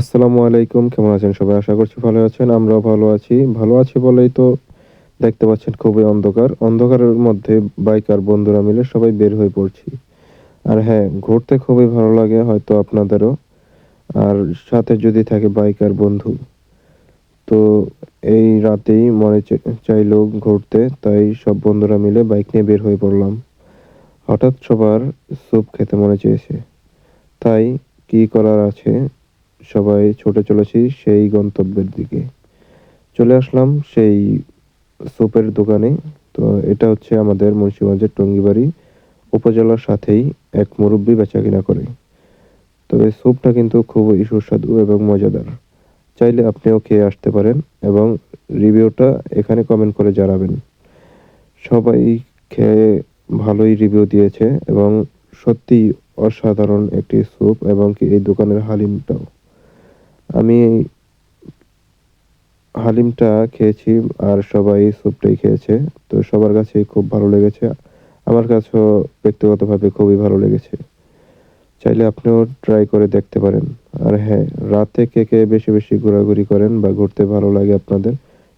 আসসালামু আলাইকুম। কেমন আছেন সবাই? আশা করছি ভালো আছেন। আমরাও ভালো আছি। ভালো আছি বলেই তো দেখতে পাচ্ছেন খুবই অন্ধকার। অন্ধকারের মধ্যে বাইকার বন্ধুরা মিলে সবাই বের হয়ে পড়ছি। আর হ্যাঁ, ঘুরতে খুবই ভালো লাগে হয়তো আপনাদেরও। আর সাথে যদি থাকে বাইকার বন্ধু, তো এই রাতেই মনে চাইলো ঘুরতে, তাই সব বন্ধুরা মিলে বাইক নিয়ে বের হয়ে পড়লাম। হঠাৎ সবার স্যুপ খেতে মনে চেয়েছে। তাই কি করার আছে, সবাই ছুটে চলেছি সেই গন্তব্যের দিকে। চলে আসলাম সেই স্যুপের দোকানে। তো এটা হচ্ছে আমাদের মুন্সিগঞ্জের টঙ্গিবাড়ি উপজেলার সাথেই এক মুরুব্বি বেচাকেনা করে। তবে স্যুপটা কিন্তু খুবই সুস্বাদু এবং মজাদার। চাইলে আপনিও খেয়ে আসতে পারেন এবং রিভিউটা এখানে কমেন্ট করে জানাবেন। সবাই খেয়ে ভালোই রিভিউ দিয়েছে এবং সত্যিই অসাধারণ একটি স্যুপ এবং কি এই দোকানের হালিমটাও। আমি হালিমটা খেয়েছি আর সবাই স্যুপটাই খেয়েছে। তো সবার কাছেই খুব ভালো লেগেছে। আমার কাছেও ব্যক্তিগতভাবে খুবই ভালো লেগেছে। চাইলে আপনিও ট্রাই করে দেখতে পারেন। আর হ্যাঁ, রাতে কে, কে বেশি ঘোরাঘুরি করেন বা ঘুরতে ভালো লাগে আপনাদের,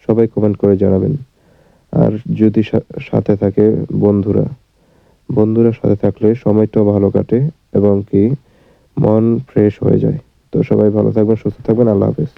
সবাই কমেন্ট করে জানাবেন। আর যদি সাথে থাকে বন্ধুরা, বন্ধুরা সাথে থাকলে সময়টাও ভালো কাটে এবং কি মন ফ্রেশ হয়ে যায়। তো সবাই ভালো থাকবেন, সুস্থ থাকবেন। আল্লাহ হাফেজ।